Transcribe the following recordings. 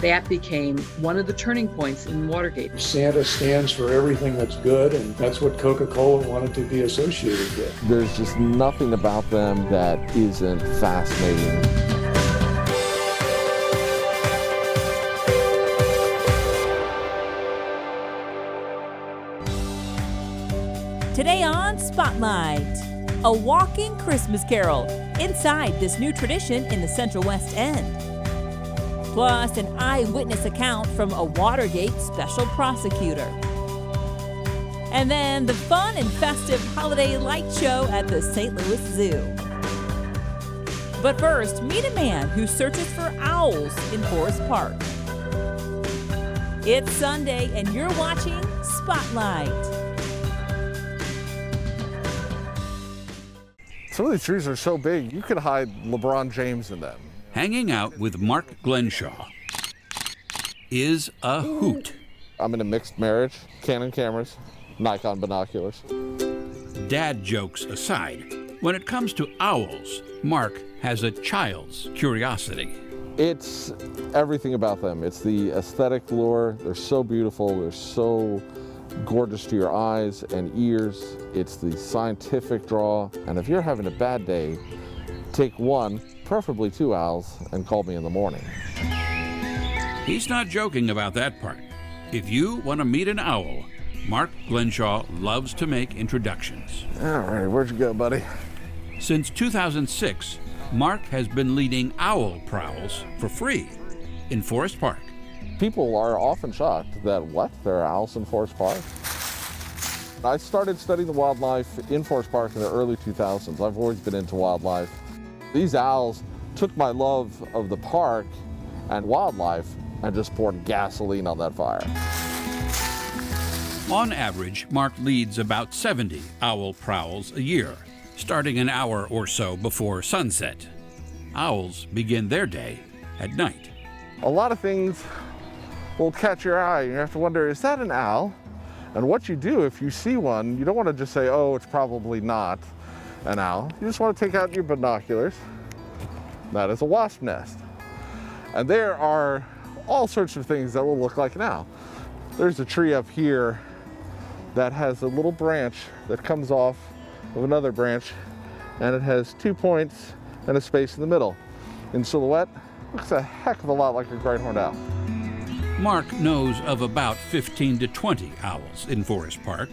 That became one of the turning points in Watergate. Santa stands for everything that's good, and that's what Coca-Cola wanted to be associated with. There's just nothing about them that isn't fascinating. Today on Spotlight, a walking Christmas carol inside this new tradition in the Central West End. Plus, an eyewitness account from a Watergate special prosecutor. And then the fun and festive holiday light show at the St. Louis Zoo. But first, meet a man who searches for owls in Forest Park. It's Sunday, and you're watching Spotlight. Some of these trees are so big, you could hide LeBron James in them. Hanging out with Mark Glenshaw is a hoot. I'm in a mixed marriage, Canon cameras, Nikon binoculars. Dad jokes aside, when it comes to owls, Mark has a child's curiosity. It's everything about them. It's the aesthetic lure. They're so beautiful. They're so gorgeous to your eyes and ears. It's the scientific draw. And if you're having a bad day, take one, preferably two owls, and call me in the morning. He's not joking about that part. If you want to meet an owl, Mark Glenshaw loves to make introductions. All right, where'd you go, buddy? Since 2006, Mark has been leading owl prowls for free in Forest Park. People are often shocked that, what, there are owls in Forest Park? I started studying the wildlife in Forest Park in the early 2000s. I've always been into wildlife. These owls took my love of the park and wildlife and just poured gasoline on that fire. On average, Mark leads about 70 owl prowls a year, starting an hour or so before sunset. Owls begin their day at night. A lot of things will catch your eye. You have to wonder, is that an owl? And what you do if you see one, you don't want to just say, oh, it's probably not an owl. You just want to take out your binoculars. That is a wasp nest. And there are all sorts of things that will look like an owl. There's a tree up here that has a little branch that comes off of another branch, and it has 2 points and a space in the middle. In silhouette, looks a heck of a lot like a great horned owl. Mark knows of about 15 to 20 owls in Forest Park,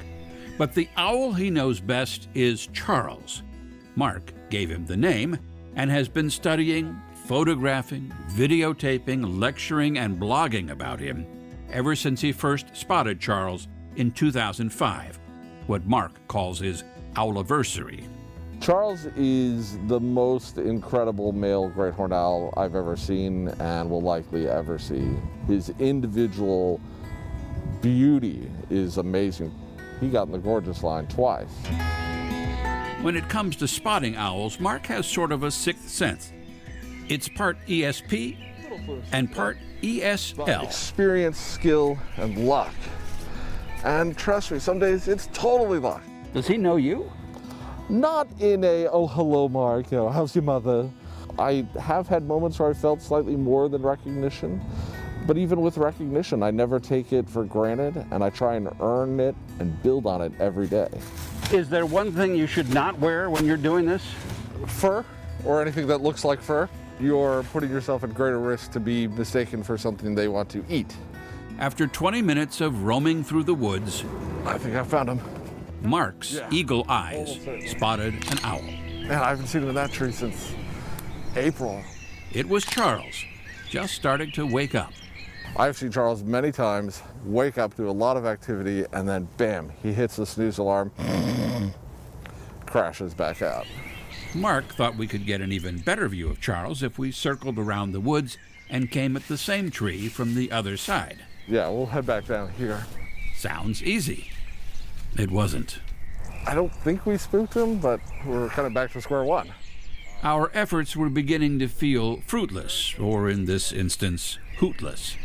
but the owl he knows best is Charles. Mark gave him the name and has been studying, photographing, videotaping, lecturing, and blogging about him ever since he first spotted Charles in 2005, what Mark calls his owliversary. Charles is the most incredible male great horned owl I've ever seen and will likely ever see. His individual beauty is amazing. He got in the gorgeous line twice. When it comes to spotting owls, Mark has sort of a sixth sense. It's part ESP and part ESL. Experience, skill, and luck. And trust me, some days it's totally luck. Does he know you? Not in a, oh, hello, Mark, you know, how's your mother? I have had moments where I felt slightly more than recognition, but even with recognition, I never take it for granted, and I try and earn it and build on it every day. Is there one thing you should not wear when you're doing this? Fur, or anything that looks like fur. You're putting yourself at greater risk to be mistaken for something they want to eat. After 20 minutes of roaming through the woods, I think I found him. Mark's eagle eyes spotted an owl. Man, I haven't seen him in that tree since April. It was Charles, just starting to wake up. I've seen Charles many times wake up to a lot of activity, and then bam, he hits the snooze alarm, crashes back out. Mark thought we could get an even better view of Charles if we circled around the woods and came at the same tree from the other side. Yeah, we'll head back down here. Sounds easy. It wasn't. I don't think we spooked him, but we're kind of back to square one. Our efforts were beginning to feel fruitless, or in this instance, hootless.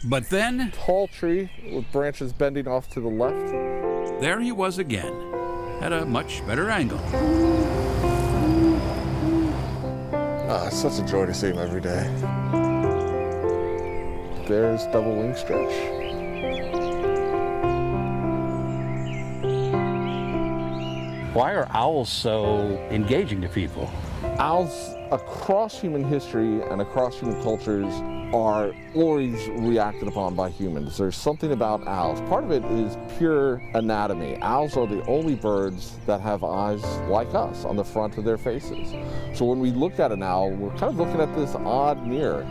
But then, Tall tree with branches bending off to the left. there he was again, at a much better angle. It's such a joy to see him every day. there's double wing stretch. Why are owls so engaging to people? Owls across human history and across human cultures are always reacted upon by humans. There's something about owls. Part of it is pure anatomy. Owls are the only birds that have eyes like us on the front of their faces. So when we look at an owl, we're kind of looking at this odd mirror.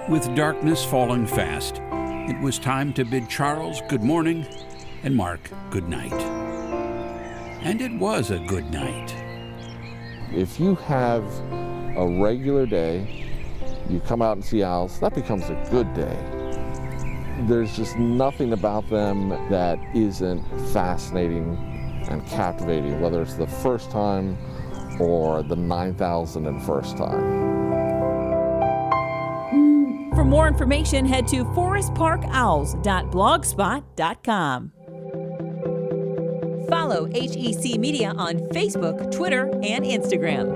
With darkness falling fast, it was time to bid Charles good morning and Mark good night. And it was a good night. If you have a regular day, you come out and see owls, that becomes a good day. There's just nothing about them that isn't fascinating and captivating, whether it's the first time or the 9,001st time. For more information, head to forestparkowls.blogspot.com. Follow HEC Media on Facebook, Twitter, and Instagram.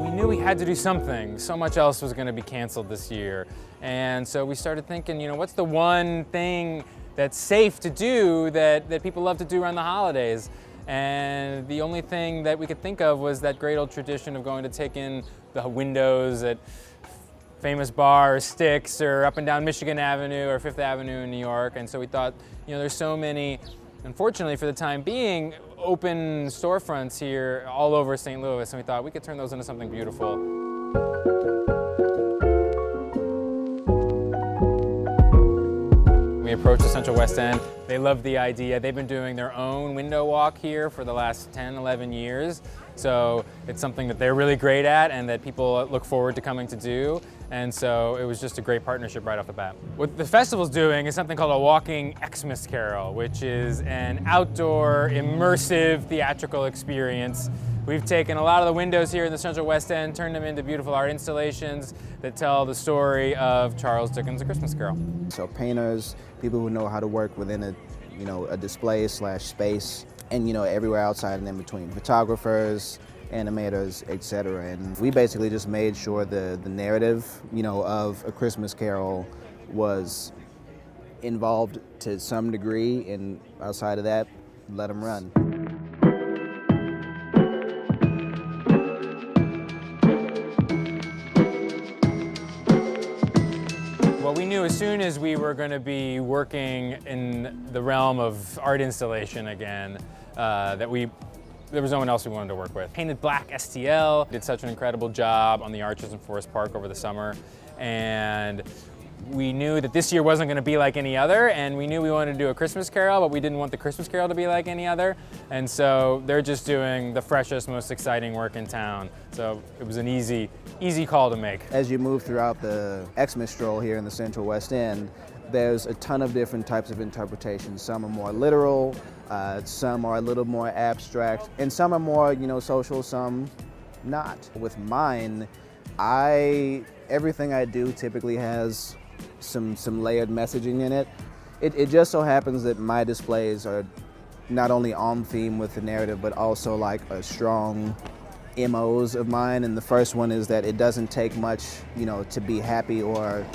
We knew we had to do something. So much else was going to be canceled this year. And so we started thinking, what's the one thing that's safe to do that people love to do around the holidays? And the only thing that we could think of was that great old tradition of going to take in the windows at famous bars, Styx, or up and down Michigan Avenue or Fifth Avenue in New York. And so we thought, there's so many, unfortunately for the time being, open storefronts here all over St. Louis, and we thought we could turn those into something beautiful. We approached the Central West End. They loved the idea. They've been doing their own window walk here for the last 10, 11 years. So it's something that they're really great at and that people look forward to coming to do. And so it was just a great partnership right off the bat. What the festival's doing is something called a walking Xmas Carol, which is an outdoor, immersive theatrical experience. We've taken a lot of the windows here in the Central West End, turned them into beautiful art installations that tell the story of Charles Dickens' A Christmas Carol. So painters, people who know how to work within a display / space, and everywhere outside and in between, photographers, animators, etc. And we basically just made sure the narrative, of A Christmas Carol was involved to some degree, and outside of that, let them run. Well, we knew as soon as we were going to be working in the realm of art installation again, that there was no one else we wanted to work with. Painted black STL, did such an incredible job on the arches in Forest Park over the summer, and we knew that this year wasn't going to be like any other, and we knew we wanted to do A Christmas Carol, but we didn't want the Christmas Carol to be like any other, and so they're just doing the freshest, most exciting work in town. So it was an easy call to make. As you move throughout the Xmas stroll here in the Central West End, there's a ton of different types of interpretations. Some are more literal, some are a little more abstract, and some are more, social, some not. With mine, everything I do typically has some layered messaging in it. It just so happens that my displays are not only on theme with the narrative, but also like a strong MOs of mine. And the first one is that it doesn't take much, to be happy or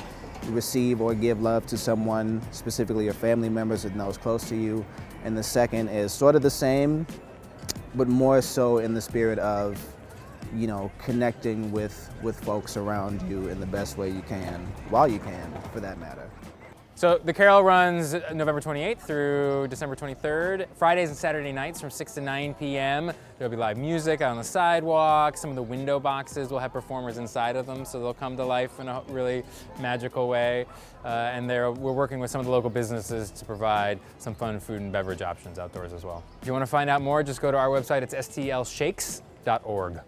receive or give love to someone, specifically your family members that knows close to you. And the second is sort of the same, but more so in the spirit of, connecting with folks around you in the best way you can, while you can, for that matter. So the Carol runs November 28th through December 23rd, Fridays and Saturday nights from 6 to 9 p.m. There'll be live music out on the sidewalk. Some of the window boxes will have performers inside of them, so they'll come to life in a really magical way. And we're working with some of the local businesses to provide some fun food and beverage options outdoors as well. If you want to find out more, just go to our website. It's stlshakes.org.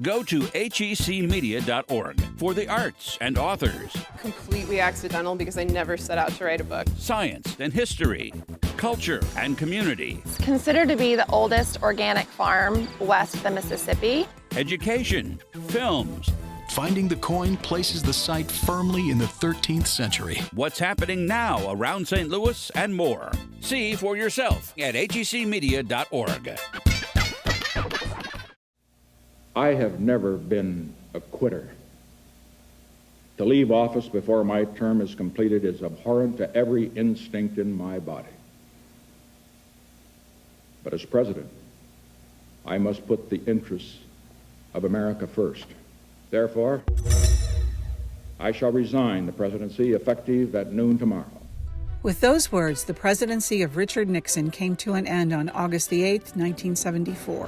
Go to hecmedia.org for the arts and authors, Completely accidental because I never set out to write a book. science and history, culture and community, It's considered to be the oldest organic farm west of the Mississippi. education, films, finding the coin places the site firmly in the 13th century. What's happening now around St. Louis and more. See for yourself at hecmedia.org. I have never been a quitter. To leave office before my term is completed is abhorrent to every instinct in my body. But as president, I must put the interests of America first. Therefore, I shall resign the presidency effective at noon tomorrow. With those words, the presidency of Richard Nixon came to an end on August 8, 1974.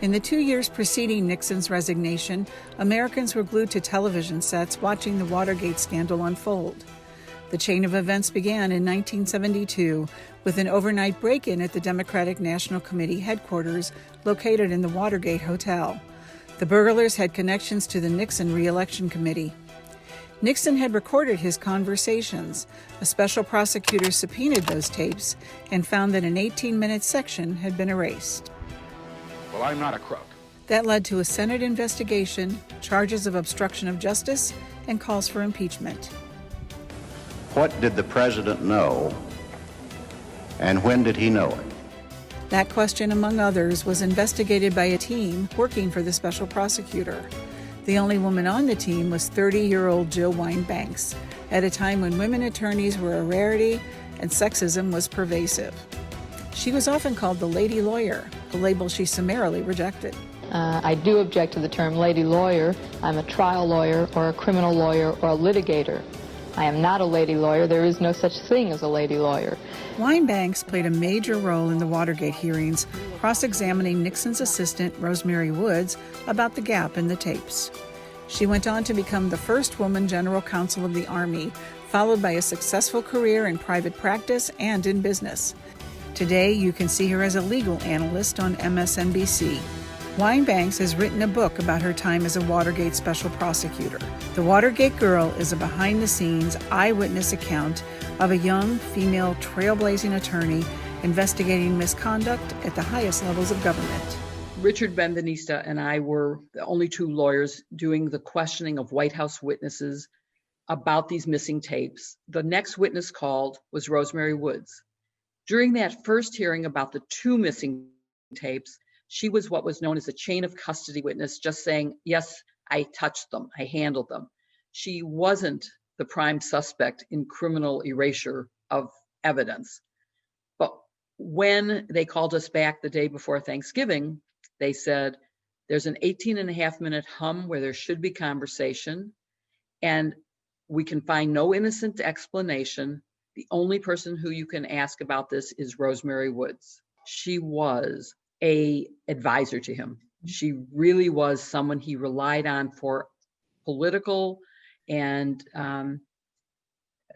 In the 2 years preceding Nixon's resignation, Americans were glued to television sets watching the Watergate scandal unfold. The chain of events began in 1972 with an overnight break-in at the Democratic National Committee headquarters located in the Watergate Hotel. The burglars had connections to the Nixon re-election committee. Nixon had recorded his conversations. A special prosecutor subpoenaed those tapes and found that an 18-minute section had been erased. Well, I'm not a crook. That led to a Senate investigation, charges of obstruction of justice, and calls for impeachment. What did the president know, and when did he know it? That question, among others, was investigated by a team working for the special prosecutor. The only woman on the team was 30-year-old Jill Wine-Banks, at a time when women attorneys were a rarity and sexism was pervasive. She was often called the lady lawyer, a label she summarily rejected. I do object to the term lady lawyer. I'm a trial lawyer or a criminal lawyer or a litigator. I am not a lady lawyer. There is no such thing as a lady lawyer. Wine-Banks played a major role in the Watergate hearings, cross-examining Nixon's assistant, Rosemary Woods, about the gap in the tapes. She went on to become the first woman general counsel of the Army, followed by a successful career in private practice and in business. Today, you can see her as a legal analyst on MSNBC. Wine-Banks has written a book about her time as a Watergate special prosecutor. The Watergate Girl is a behind-the-scenes eyewitness account of a young, female, trailblazing attorney investigating misconduct at the highest levels of government. Richard Benveniste and I were the only two lawyers doing the questioning of White House witnesses about these missing tapes. The next witness called was Rosemary Woods. During that first hearing about the two missing tapes, she was what was known as a chain of custody witness, just saying, yes, I touched them, I handled them. She wasn't the prime suspect in criminal erasure of evidence. But when they called us back the day before Thanksgiving, they said, there's an 18-and-a-half-minute hum where there should be conversation, and we can find no innocent explanation. The only person who you can ask about this is Rosemary Woods. She was an advisor to him. She really was someone he relied on for political and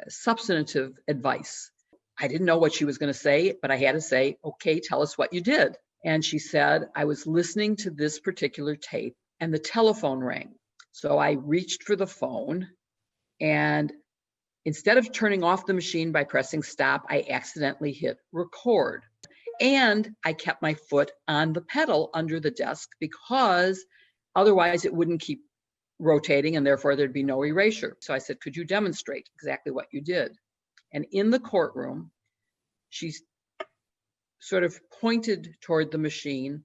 substantive advice. I didn't know what she was going to say, but I had to say, okay, tell us what you did. And she said, I was listening to this particular tape and the telephone rang. So I reached for the phone, and instead of turning off the machine by pressing stop, I accidentally hit record. And I kept my foot on the pedal under the desk because otherwise it wouldn't keep rotating and therefore there'd be no erasure. So I said, could you demonstrate exactly what you did? And in the courtroom, she sort of pointed toward the machine,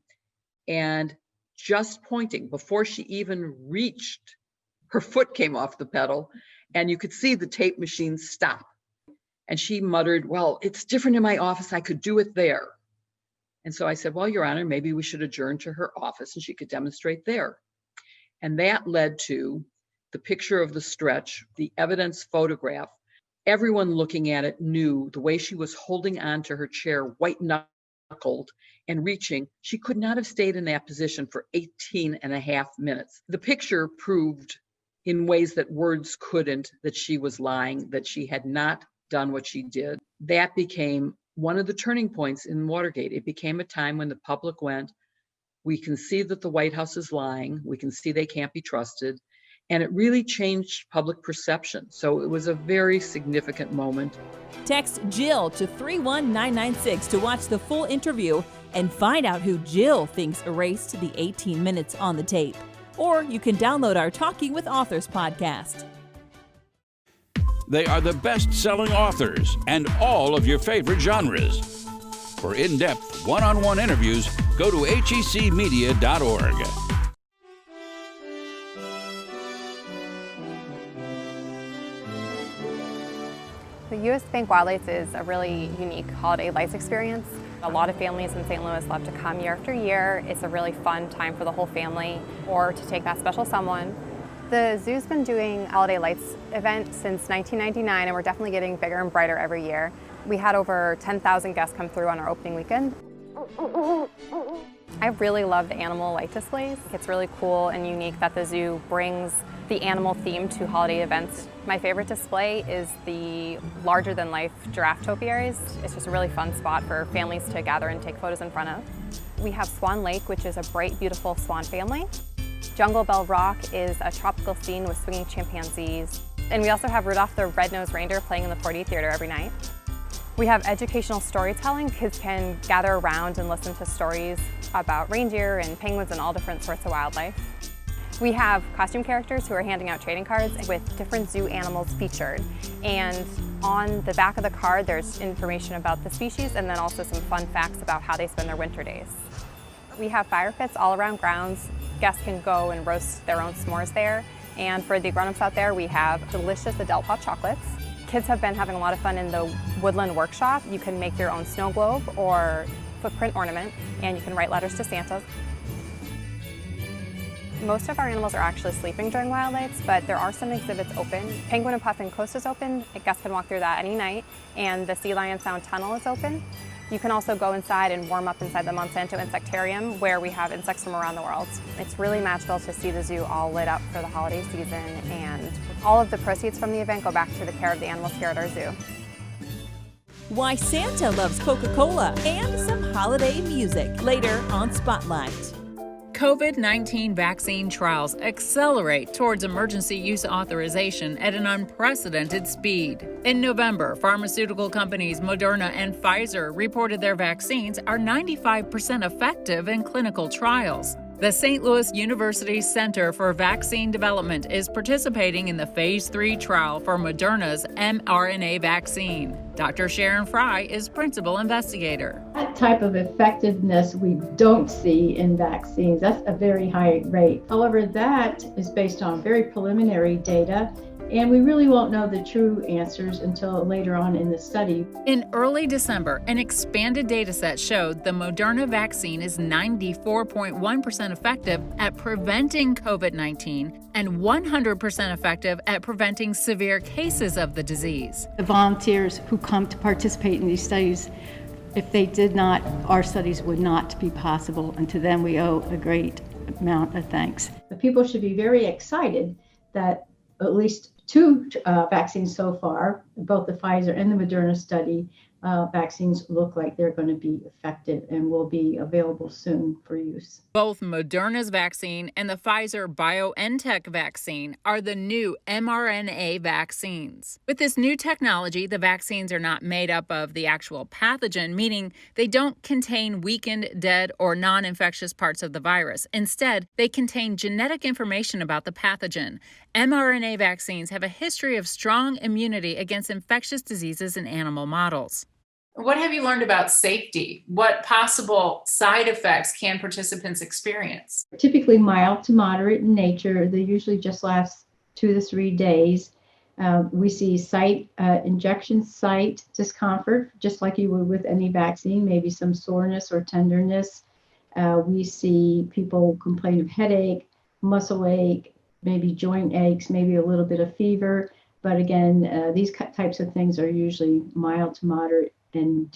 and just pointing, before she even reached, her foot came off the pedal and you could see the tape machine stop. And she muttered, well, it's different in my office. I could do it there. And so I said, well, Your Honor, maybe we should adjourn to her office and she could demonstrate there. And that led to the picture of the stretch, the evidence photograph. Everyone looking at it knew the way she was holding on to her chair, white-knuckled and reaching. She could not have stayed in that position for 18-and-a-half minutes. The picture proved in ways that words couldn't that she was lying, that she had not done what she did. That became one of the turning points in Watergate. It became a time when the public went, we can see that the White House is lying, we can see they can't be trusted, and it really changed public perception. So it was a very significant moment. Text Jill to 31996 to watch the full interview and find out who Jill thinks erased the 18 minutes on the tape. or you can download our Talking with Authors podcast. They are the best-selling authors and all of your favorite genres. For in-depth, one-on-one interviews, go to hecmedia.org. The U.S. Bank Wild Lights is a really unique holiday lights experience. A lot of families in St. Louis love to come year after year. It's a really fun time for the whole family or to take that special someone. The zoo's been doing holiday lights event since 1999, and we're definitely getting bigger and brighter every year. We had over 10,000 guests come through on our opening weekend. I really love the animal light displays. It's really cool and unique that the zoo brings the animal theme to holiday events. My favorite display is the larger-than-life giraffe topiaries. It's just a really fun spot for families to gather and take photos in front of. We have Swan Lake, which is a bright, beautiful swan family. Jungle Bell Rock is a tropical scene with swinging chimpanzees. And we also have Rudolph the Red-Nosed Reindeer playing in the 4D Theater every night. We have educational storytelling. Kids can gather around and listen to stories about reindeer and penguins and all different sorts of wildlife. We have costume characters who are handing out trading cards with different zoo animals featured. And on the back of the card, there's information about the species and then also some fun facts about how they spend their winter days. We have fire pits all around grounds. Guests can go and roast their own s'mores there. And for the grown-ups out there, we have delicious adult hot chocolates. Kids have been having a lot of fun in the woodland workshop. You can make your own snow globe or footprint ornament, and you can write letters to Santa. Most of our animals are actually sleeping during Wild Lights, but there are some exhibits open. Penguin and Puffin Coast is open. Guests can walk through that any night, and the Sea Lion Sound Tunnel is open. You can also go inside and warm up inside the Monsanto Insectarium, where we have insects from around the world. It's really magical to see the zoo all lit up for the holiday season, and all of the proceeds from the event go back to the care of the animals here at our zoo. Why Santa loves Coca-Cola and some holiday music later on Spotlight. COVID-19 vaccine trials accelerate towards emergency use authorization at an unprecedented speed. In November, pharmaceutical companies Moderna and Pfizer reported their vaccines are 95% effective in clinical trials. The St. Louis University Center for Vaccine Development is participating in the Phase 3 trial for Moderna's mRNA vaccine. Dr. Sharon Fry is principal investigator. That type of effectiveness we don't see in vaccines. That's a very high rate. However, that is based on very preliminary data, and we really won't know the true answers until later on in the study. In early December, an expanded dataset showed the Moderna vaccine is 94.1% effective at preventing COVID-19 and 100% effective at preventing severe cases of the disease. The volunteers who come to participate in these studies, if they did not, our studies would not be possible, and to them we owe a great amount of thanks. The people should be very excited that at least two vaccines so far, both the Pfizer and the Moderna study, vaccines look like they're going to be effective and will be available soon for use. Both Moderna's vaccine and the Pfizer-BioNTech vaccine are the new mRNA vaccines. With this new technology, the vaccines are not made up of the actual pathogen, meaning they don't contain weakened, dead, or non-infectious parts of the virus. Instead, they contain genetic information about the pathogen. mRNA vaccines have a history of strong immunity against infectious diseases in animal models. What have you learned about safety? What possible side effects can participants experience? Typically mild to moderate in nature. They usually just last 2 to 3 days. We see injection site discomfort, just like you would with any vaccine, maybe some soreness or tenderness. We see people complain of headache, muscle ache, maybe joint aches, maybe a little bit of fever. But again, these types of things are usually mild to moderate in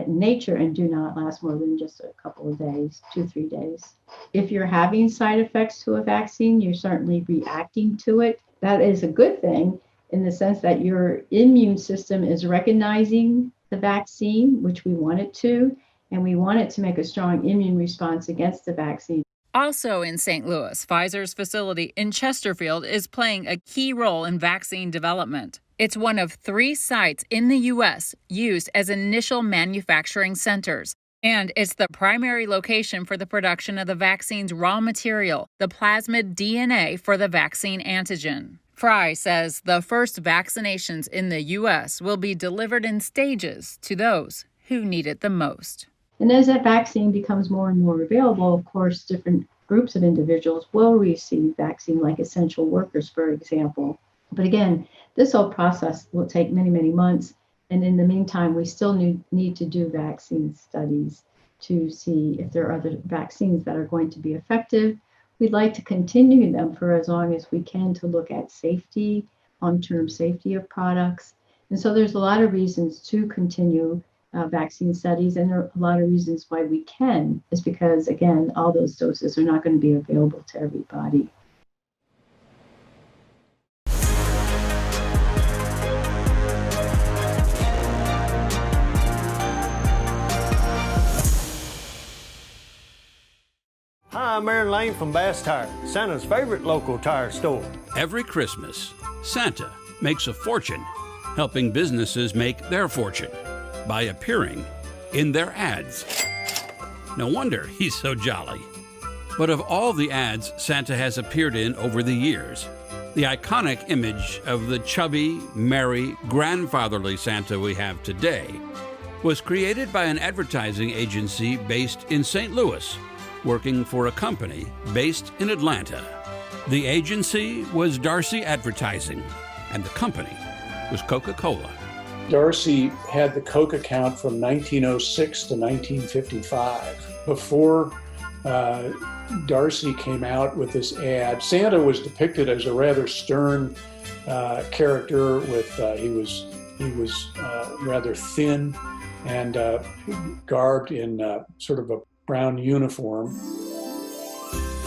nature and do not last more than just a couple of days, 2 to 3 days. If you're having side effects to a vaccine, you're certainly reacting to it. That is a good thing in the sense that your immune system is recognizing the vaccine, which we want it to, and we want it to make a strong immune response against the vaccine. Also in St. Louis, Pfizer's facility in Chesterfield is playing a key role in vaccine development. It's one of 3 sites in the U.S. used as initial manufacturing centers. And it's the primary location for the production of the vaccine's raw material, the plasmid DNA for the vaccine antigen. Fry says the first vaccinations in the U.S. will be delivered in stages to those who need it the most. And as that vaccine becomes more and more available, of course, different groups of individuals will receive vaccine, like essential workers, for example. But again, this whole process will take many, many months. And in the meantime, we still need to do vaccine studies to see if there are other vaccines that are going to be effective. We'd like to continue them for as long as we can to look at safety, long-term safety of products. And so there's a lot of reasons to continue vaccine studies, and there are a lot of reasons why we can, is because, again, all those doses are not going to be available to everybody. Hi, I'm Aaron Lane from Bass Tire, Santa's favorite local tire store. Every Christmas, Santa makes a fortune helping businesses make their fortune by appearing in their ads. No wonder he's so jolly. But of all the ads Santa has appeared in over the years, the iconic image of the chubby, merry, grandfatherly Santa we have today was created by an advertising agency based in St. Louis, working for a company based in Atlanta. The agency was Darcy Advertising, and the company was Coca-Cola. Darcy had the Coke account from 1906 to 1955. Before Darcy came out with this ad, Santa was depicted as a rather stern character. He was rather thin and garbed in sort of a brown uniform.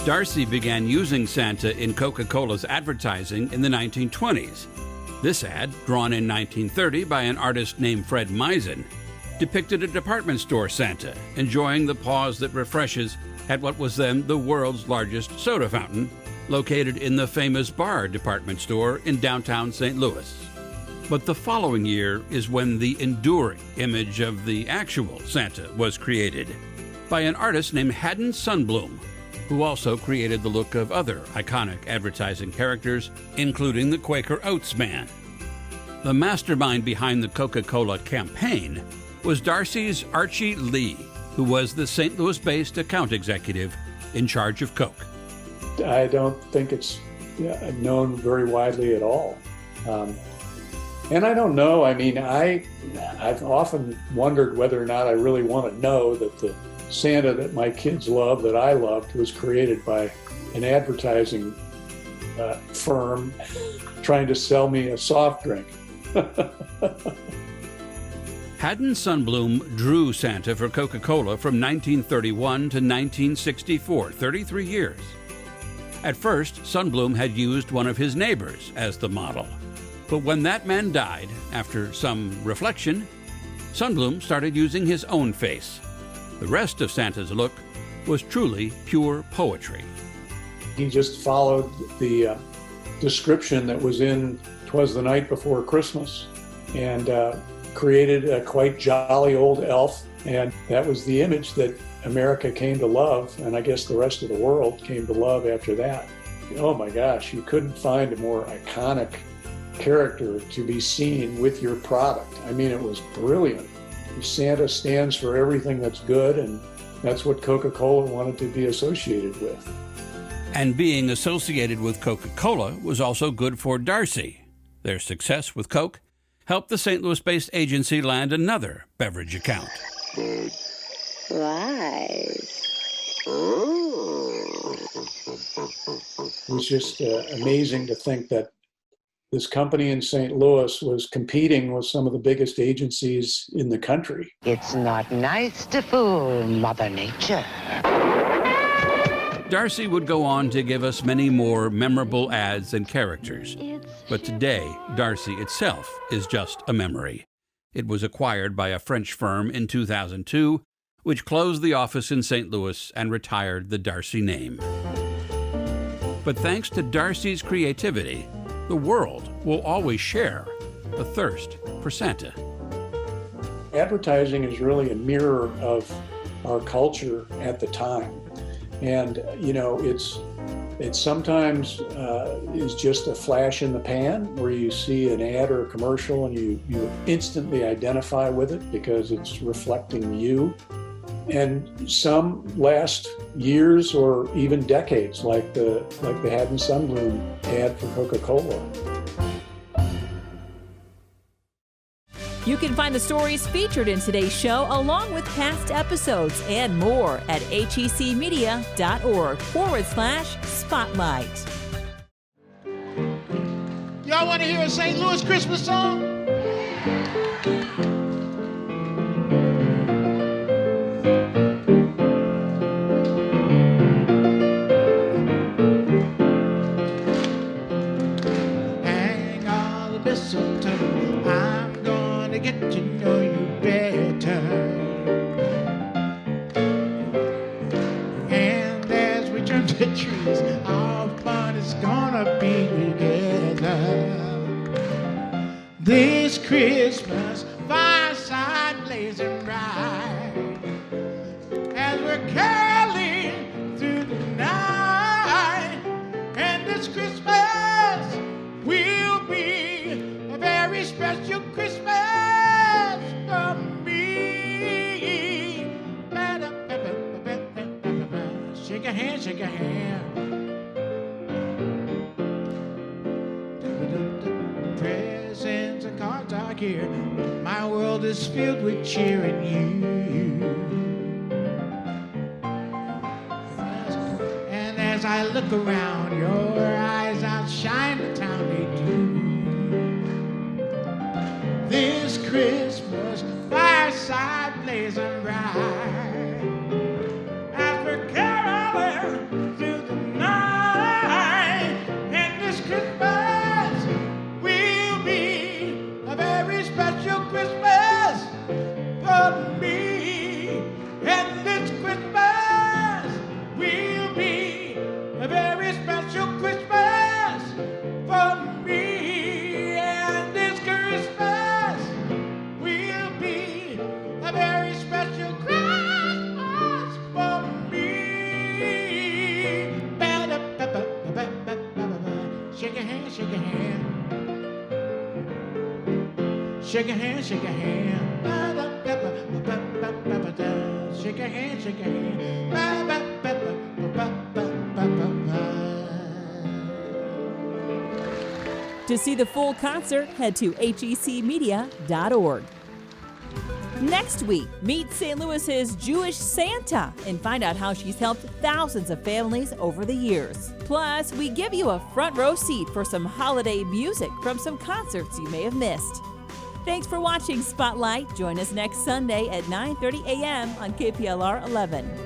Darcy began using Santa in Coca-Cola's advertising in the 1920s. This ad, drawn in 1930 by an artist named Fred Misen, depicted a department store Santa enjoying the pause that refreshes at what was then the world's largest soda fountain, located in the famous Bar department store in downtown St. Louis. But the following year is when the enduring image of the actual Santa was created by an artist named Haddon Sundblom, who also created the look of other iconic advertising characters, including the Quaker Oats Man. The mastermind behind the Coca-Cola campaign was Darcy's Archie Lee, who was the St. Louis-based account executive in charge of Coke. I don't think it's known very widely at all. And I don't know. I mean, I've often wondered whether or not I really want to know that the Santa that my kids love, that I loved, was created by an advertising firm trying to sell me a soft drink. Haddon Sundblom drew Santa for Coca-Cola from 1931 to 1964, 33 years. At first, Sundblom had used one of his neighbors as the model. But when that man died, after some reflection, Sundblom started using his own face. The rest of Santa's look was truly pure poetry. He just followed the description that was in 'Twas the Night Before Christmas and created a quite jolly old elf. And that was the image that America came to love, and I guess the rest of the world came to love after that. Oh my gosh, you couldn't find a more iconic character to be seen with your product. I mean, it was brilliant. Santa stands for everything that's good, and that's what Coca-Cola wanted to be associated with. And being associated with Coca-Cola was also good for Darcy. Their success with Coke helped the St. Louis-based agency land another beverage account. Lies. It was just amazing to think that this company in St. Louis was competing with some of the biggest agencies in the country. It's not nice to fool Mother Nature. Darcy would go on to give us many more memorable ads and characters. But today, Darcy itself is just a memory. It was acquired by a French firm in 2002, which closed the office in St. Louis and retired the Darcy name. But thanks to Darcy's creativity, the world will always share the thirst for Santa. Advertising is really a mirror of our culture at the time. And, you know, it sometimes is just a flash in the pan where you see an ad or a commercial and you instantly identify with it because it's reflecting you. And some last years or even decades, like the Had and Sunbloom ad for Coca-Cola. You can find the stories featured in today's show along with past episodes and more at hecmedia.org/spotlight. Y'all want to hear a St. Louis Christmas song? Hang all the mistletoe, I'm gonna get to know you better. And as we turn to trees, our fun is gonna be together. This Christmas, fireside blazing bright, as we're caroling through the night. And this Christmas will be a very special Christmas for me. Shake a hand, shake a hand. Presents and cards are here. My world is filled with cheer and you. And as I look around, your eyes outshine the town they do. This Christmas, fireside blazing bright, as we're caroling through the night. And this Christmas will be a very special Christmas for me. And this Christmas will be a very special Christmas for me. And this Christmas will be a very special Christmas for me. Shake a hand, shake a hand. Shake a hand, shake a hand. Shake a hand, shake a hand. To see the full concert, head to hecmedia.org. Next week, meet St. Louis's Jewish Santa and find out how she's helped thousands of families over the years. Plus, we give you a front row seat for some holiday music from some concerts you may have missed. Thanks for watching Spotlight. Join us next Sunday at 9:30 a.m. on KPLR 11.